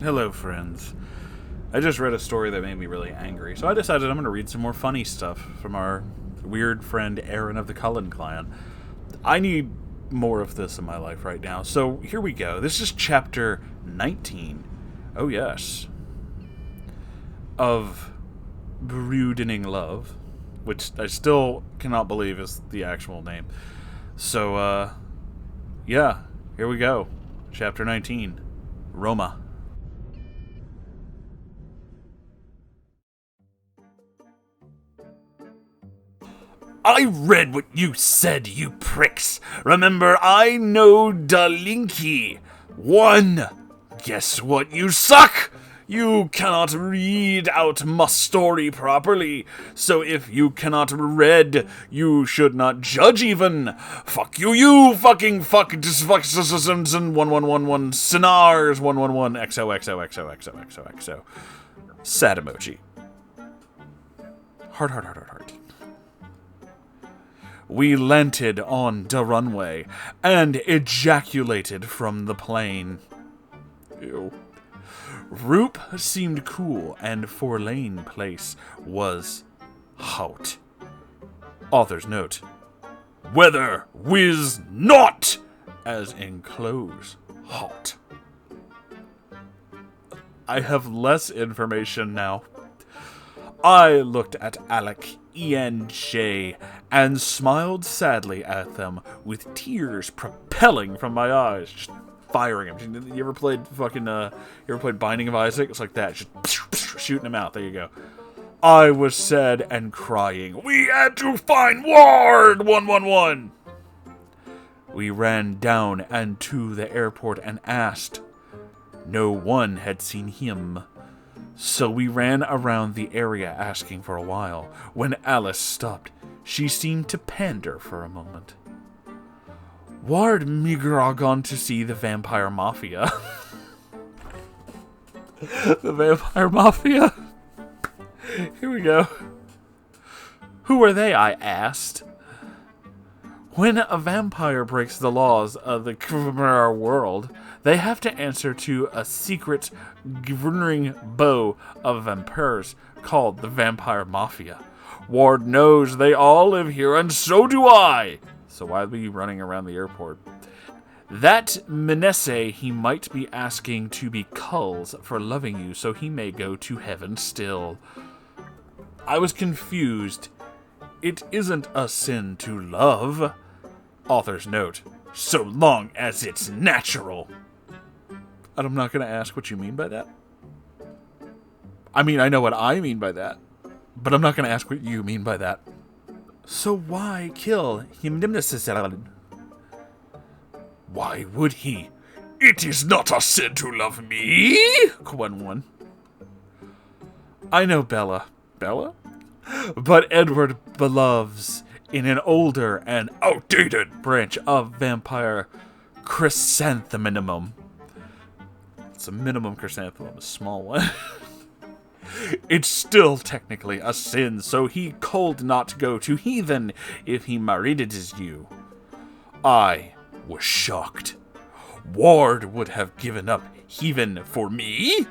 Hello, friends. I just read a story that made me really angry, so I decided I'm going to read some more funny stuff from our weird friend Aaron of the Cullen clan. I need more of this in my life right now, so here we go. This is chapter 19. Oh, yes. Of Brewdening Love, which I still cannot believe is the actual name. So, yeah, here we go. Chapter 19. Roma. I read what you said, you pricks. Remember, I know Dalinki. 1. Guess what, you suck? You cannot read out my story properly, so if you cannot read, you should not judge even. Fuck you, you fucking fuck, just fuck, 1111, Sinars, 111, XOXOXOXOXOXO. Sad emoji. Heart. We landed on the runway and ejaculated from the plane. Ew. Roop seemed cool, and 4-lane place was hot. Author's note. Weather whiz not, as in clothes hot. I have less information now. I looked at Alec, ENJ, and smiled sadly at them, with tears propelling from my eyes, just firing them. You ever played Binding of Isaac? It's like that, just shooting them out. There you go. I was sad and crying. We had to find Ward 111. We ran down and to the airport and asked. No one had seen him. So we ran around the area asking for a while. When Alice stopped, she seemed to pander for a moment. Ward Migra gone to see the Vampire Mafia. The Vampire Mafia? Here we go. Who are they, I asked. When a vampire breaks the laws of the criminal world, they have to answer to a secret governing bow of vampires called the Vampire Mafia. Ward knows they all live here, and so do I. So why be running around the airport? That Menese he might be asking to be culls for loving you, so he may go to heaven still. I was confused. It isn't a sin to love. Author's note. So long as it's natural. And I'm not going to ask what you mean by that. I mean, I know what I mean by that. But I'm not going to ask what you mean by that. So why kill him? Why would he? It is not a sin to love me. One. I know Bella. Bella? But Edward beloves in an older and outdated branch of vampire chrysanthemum. It's a minimum chrysanthemum, a small one. It's still technically a sin, so he could not go to heathen if he married it as you. I was shocked. Ward would have given up heathen for me?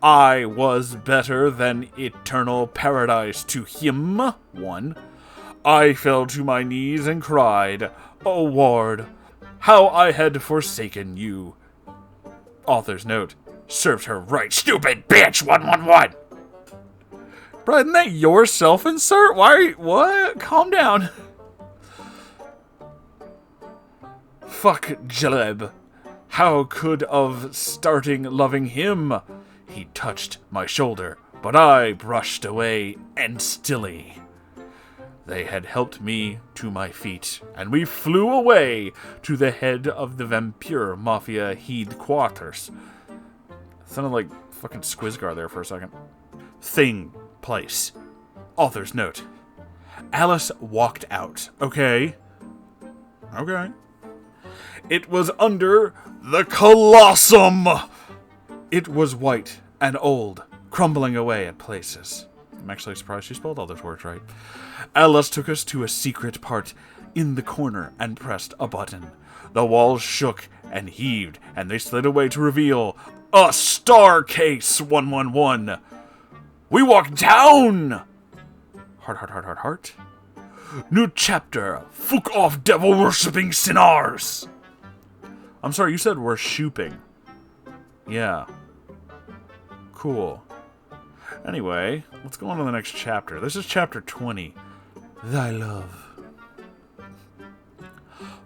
I was better than eternal paradise to him. 1. I fell to my knees and cried, Oh, Ward, how I had forsaken you. Author's note. Served her right, stupid bitch, 111. Bro, isn't that your self-insert? What? Calm down. Fuck Jaleb. How could of starting loving him? He touched my shoulder, but I brushed away and stilly. They had helped me to my feet, and we flew away to the head of the Vampire Mafia headquarters. Sounded like fucking Squizgar there for a second. Thing, place. Author's note. Alice walked out. Okay. It was under the Colossum. It was white and old, crumbling away at places. I'm actually surprised she spelled all those words right. Alice took us to a secret part in the corner and pressed a button. The walls shook and heaved, and they slid away to reveal A star case, 111. We walk down. Heart. New chapter. Fuck off, devil-worshipping sinners. I'm sorry, you said we're shooping. Yeah. Cool. Anyway, let's go on to the next chapter. This is chapter 20. Thy love.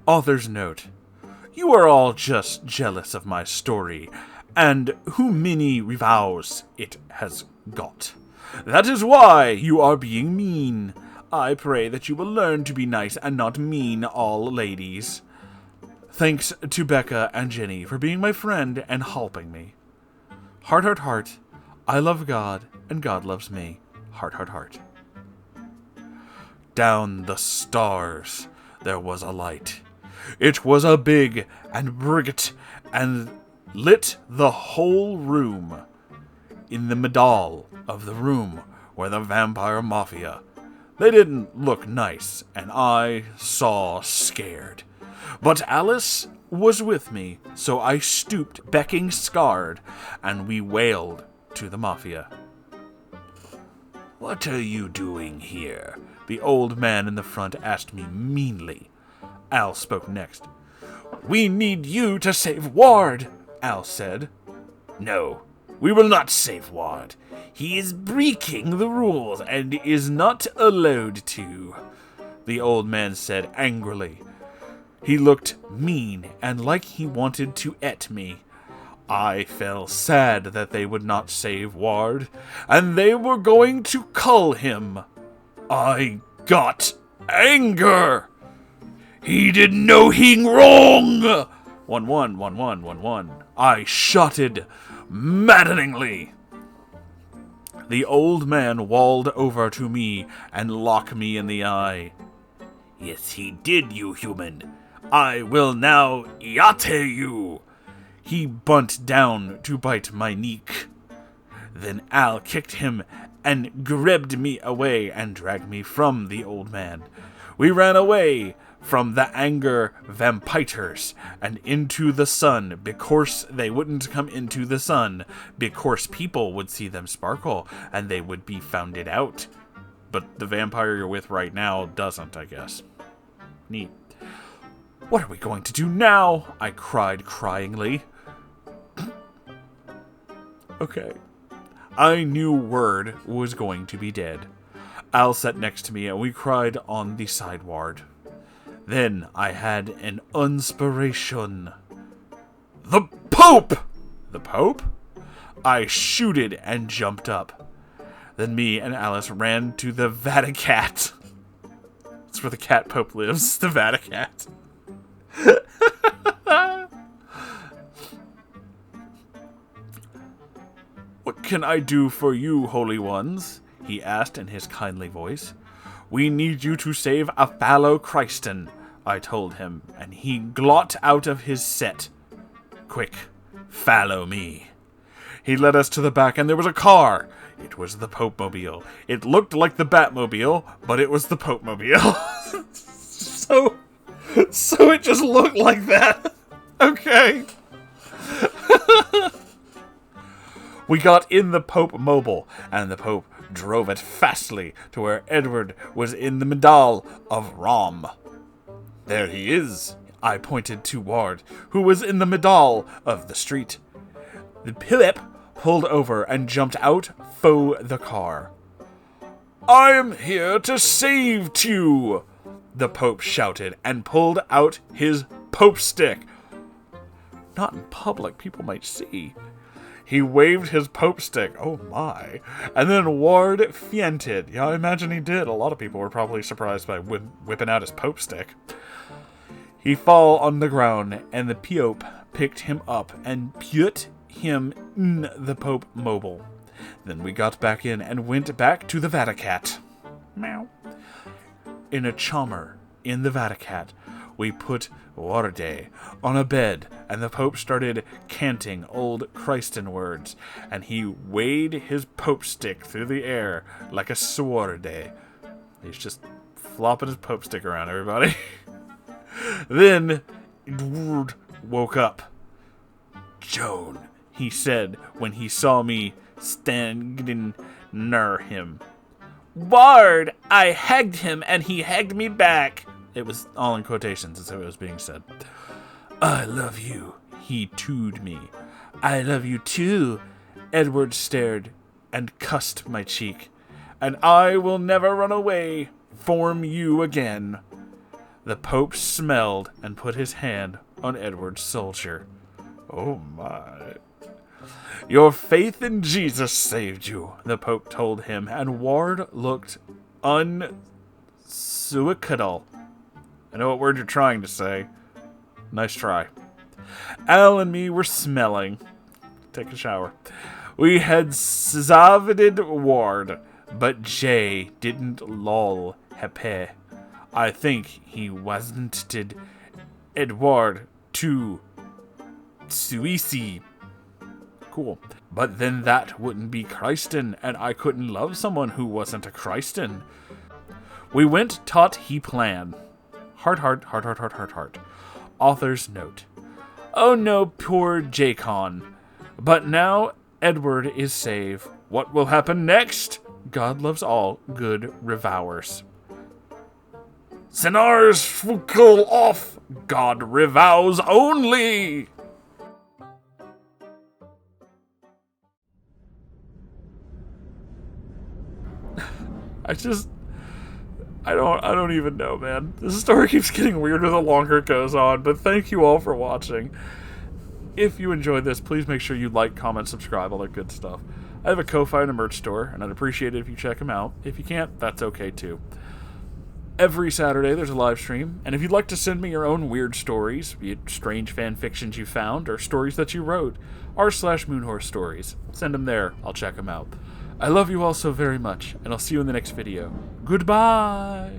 Author's note. You are all just jealous of my story, and who many revows it has got. That is why you are being mean. I pray that you will learn to be nice and not mean, all ladies. Thanks to Becca and Jenny for being my friend and helping me. Heart. I love God, and God loves me. Heart. Down the stars there was a light. It was a big and bright and lit the whole room. In the middle of the room were the vampire mafia. They didn't look nice, and I saw scared. But Alice was with me, so I stooped, becking scarred, and we wailed to the mafia. What are you doing here? The old man in the front asked me meanly. Al spoke next. We need you to save Ward, Al said. No, we will not save Ward. He is breaking the rules and is not allowed to, the old man said angrily. He looked mean and like he wanted to eat me. I felt sad that they would not save Ward, and they were going to cull him. I got anger. He did nothing wrong. 1-1. I shouted maddeningly. The old man walled over to me and looked me in the eye. Yes, he did, you human. I will now yate you. He bunt down to bite my neck. Then Al kicked him and grabbed me away and dragged me from the old man. We ran away from the anger vampires and into the sun, because they wouldn't come into the sun, because people would see them sparkle and they would be founded out. But the vampire you're with right now doesn't, I guess. Neat. What are we going to do now? I cried cryingly. Okay. I knew Word was going to be dead. Al sat next to me and we cried on the sideward. Then I had an inspiration. The Pope! The Pope? I shooted and jumped up. Then me and Alice ran to the Vaticat. That's where the cat Pope lives, the Vaticat. What can I do for you, holy ones? He asked in his kindly voice. We need you to save a fallow Christen, I told him, and he glot out of his set. Quick, follow me. He led us to the back, and there was a car. It was the Pope-mobile. It looked like the Batmobile, but it was the Pope-mobile. So it just looked like that. Okay. We got in the Pope mobile, and the Pope drove it fastly to where Edward was in the middle of Rome. There he is, I pointed to Ward, who was in the middle of the street. The Pope pulled over and jumped out for the car. I am here to save you, the Pope shouted and pulled out his Pope stick. Not in public, people might see. He waved his Pope stick, oh my, and then Ward fainted. Yeah, I imagine he did. A lot of people were probably surprised by whipping out his Pope stick. He fell on the ground, and the Pope picked him up and put him in the Pope mobile. Then we got back in and went back to the Vaticat. Meow. In a chamber in the Vaticat, we put Warde on a bed, and the Pope started canting old Christen words, and he waved his Pope stick through the air like a sworde. He's just flopping his Pope stick around, everybody. Then Edward woke up. Joan, he said when he saw me standing near him. Ward, I hegged him and he hegged me back. It was all in quotations, that's how it was being said. I love you, he tooed me. I love you too. Edward stared and cussed my cheek. And I will never run away from you again. The Pope smelled and put his hand on Edward's soldier. Oh my. Your faith in Jesus saved you, the Pope told him, and Ward looked unsuicidal. I know what word you're trying to say. Nice try. Al and me were smelling. Take a shower. We had zavided Ward, but Jay didn't lol happy. I think he wasn't Edward to suicide. Cool. But then that wouldn't be Christian, and I couldn't love someone who wasn't a Christian. We went taught he plan. Heart. Author's note. Oh no, poor Jacon. But now Edward is saved. What will happen next? God loves all good revours. Sinners fuckle off. God revows only. I don't even know, man. This story keeps getting weirder the longer it goes on, but thank you all for watching. If you enjoyed this, please make sure you like, comment, subscribe, all that good stuff. I have a Ko-Fi and a merch store, and I'd appreciate it if you check them out. If you can't, that's okay too. Every Saturday there's a live stream, and if you'd like to send me your own weird stories, be it strange fan fictions you found, or stories that you wrote, r/Moonhorse stories, send them there. I'll check them out. I love you all so very much, and I'll see you in the next video. Goodbye!